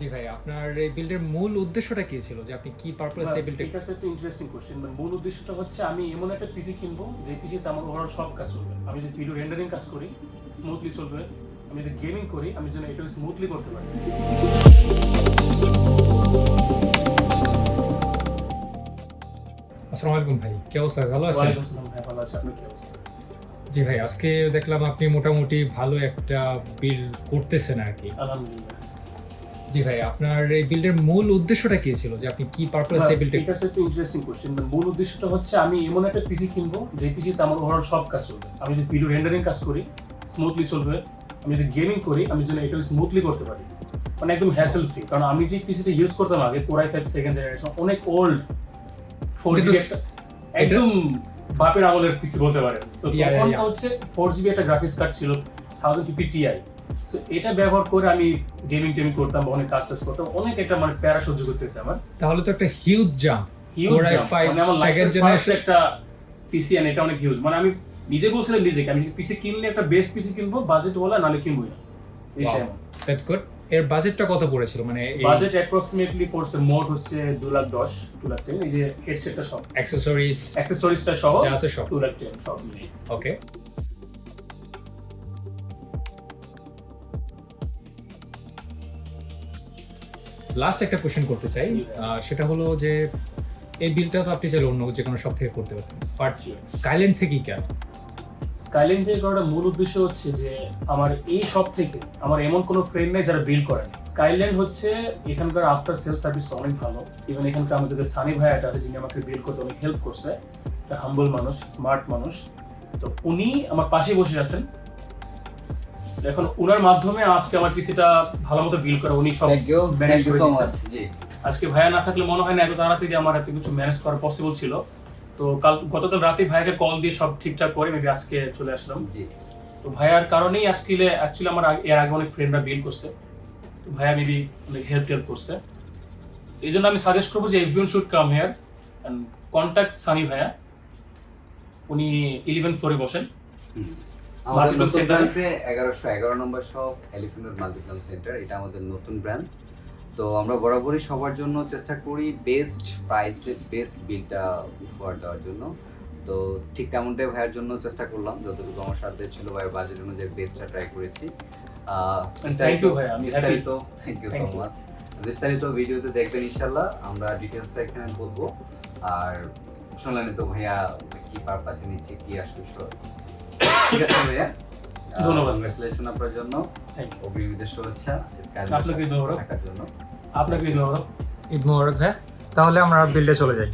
জি ভাই, আপনার এই বিল্ডের মূল উদ্দেশ্যটা কি ছিল, যে আপনি কি পারপাস এই বিল্ডটা? এটা একটা ইন্টারেস্টিং কোশ্চেন। মূল উদ্দেশ্যটা হচ্ছে আমি এমন একটা পিসি কিনবো যে পিসিতে আমার ওভারঅল সব কাজ চলবে। আমি যদি ভিডিও রেন্ডারিং কাজ করি স্মুথলি চলবে, আমি যদি গেমিং করি আমি যেন এটা স্মুথলি করতে পারি। আসসালামু আলাইকুম ভাই, কি অবস্থা? ভালো আছেন? ওয়ালাইকুম আসসালাম ভাই, ভালো আছি। আপনি কি অবস্থা? জি ভাই, আজকে দেখলাম আপনি মোটামুটি ভালো একটা বিল্ড করতেছেন আর কি। আলহামদুলিল্লাহ। জি ভাই, আপনার এই বিল্ডের মূল উদ্দেশ্যটা কি ছিল, যে আপনি কি পারপাস এই বিল্ডটা? এটা একটা ইন্টারেস্টিং কোশ্চেন। মূল উদ্দেশ্যটা হচ্ছে আমি এমন একটা পিসি কিনবো যে পিসিতে আমার ওভারঅল সব কাজ চলবে। আমি যদি ভিডিও রেন্ডারিং কাজ করি স্মুথলি চলবে, আমি যদি গেমিং করি আমি যেন এটা স্মুথলি করতে পারি, মানে একদম হ্যাসেল ফ্রি। কারণ আমি যে পিসিটা ইউজ করতাম আগে Core i5 সেকেন্ড জেনারেশন, অনেক ওল্ড 4GB, একদম বাপের আমলের পিসি বলতে পারেন। তো তখন হচ্ছে 4GB একটা গ্রাফিক্স কার্ড ছিল 1050 Ti। তো এটা ব্যবহার করে আমি গেমিং টেমিং করতাম, অনেক কাজ টাজ করতাম, অনেক একটা মানে প্যারা সহ্য করতে হয়েছে আমার। তাহলে তো একটা হিউজ জাম্প। Core i5 মানে আমার লাইফের ফার্স্ট একটা পিসি, এন্ড এটা অনেক হিউজ। মানে আমি নিজে বলছিলাম নিজেকে, আমি পিসি কিনলে একটা বেস্ট পিসি কিনবো, বাজেট বলা নালে কিনবোই না। That's good. এর বাজেটটা কত পড়েছিল? মানে বাজেট অ্যাপ্রক্সিমেটলি পড়ছে মোট হচ্ছে 2,10,000 2,10,000। এই যে হেডসেটটা সব অ্যাকসেসরিজটা সহ যা আছে সব 2,10,000 সব মিলিয়ে। ওকে। লাস্ট একটা কোশ্চেন করতে চাই, সেটা হলো যে এই বিলটা তো আপনি চাইলে অন্য যে কোনো শপ থেকে করতে পারতেন, বাট স্কাইল্যান্ড থেকে কেন? স্কাইল্যান্ড থেকে করার মূল উদ্দেশ্য হচ্ছে যে আমার এই শপ থেকে আমার এমন কোনো ফ্রেন্ড নেই যারা বিল্ড করেন। স্কাইল্যান্ড হচ্ছে এখানকার আফটার সেল সার্ভিসটা অনেক ভালো। ইভেন এখানকার আমাদের যে সানি ভাইয়াটা আছে, যিনি আমাকে বিল্ড করতে অনেক হেল্প করছে, একটা হাম্বল মানুষ, স্মার্ট মানুষ। তো উনি আমার পাশে বসে আছেন। এখন ওনার মাধ্যমে আজকে আমার পিসিটা ভালো মতো বিল্ড করা উনি সব ম্যানেজ করে দিয়েছেন। আজকে ভাইয়া না থাকলে মনে হয় না এত তাড়াতাড়ি আমার এত কিছু ম্যানেজ করা পসিবল ছিল। তো গতকাল রাতে ভাইয়াকে কল দিয়ে সব ঠিকঠাক করে মেবি আজকে চলে আসলাম। তো ভাইয়ার কারণেই আজকে অ্যাকচুয়ালি আমার এর আগে অনেক ফ্রেন্ডরা বিল্ড করছে, তো ভাইয়া মেবি অনেক হেল্প করছে। এই জন্য আমি সাজেস্ট করবো যে everyone should come here and contact Sunny ভাইয়া। উনি 11 ফ্লোরে বসেন। আমাদের নতুন ব্রাঞ্চে 1111 number shop Elephant Multiplan Centre, এটা আমাদের নতুন ব্রাঞ্চ। তো আমরা বরাবরই সবার জন্য চেষ্টা করি বেস্ট প্রাইসে বেস্ট বিলটা উপহার দেওয়ার জন্য। তো ঠিক তেমনটাই ভাইয়ের জন্য চেষ্টা করলাম, যতটুকু আমার সাথে ছিল ভাইয়ের বাজেট অনুযায়ী বেস্টটা ট্রাই করেছি। থ্যাংক ইউ ভাই, আমি বিস্তারিত থ্যাংক ইউ সো মাচ। বিস্তারিত ভিডিওতে দেখবেন ইনশাআল্লাহ, আমরা ডিটেইলসটা এখানে বলবো। আর শুনলেন তো ভাইয়া কি পারপাসে নিচ্ছে, কি আসলে ঠিক আছে ভাইয়া, ধন্যবাদ। কংগ্রেচুলেশন আপনার জন্য, অগ্রিম ঈদের শুভেচ্ছা। আপনাকে ধন্যবাদ। থাকার জন্য আপনাকে ধন্যবাদ। ঈদ মোবারক ভাই। তাহলে আমরা বিল্ডে চলে যাই।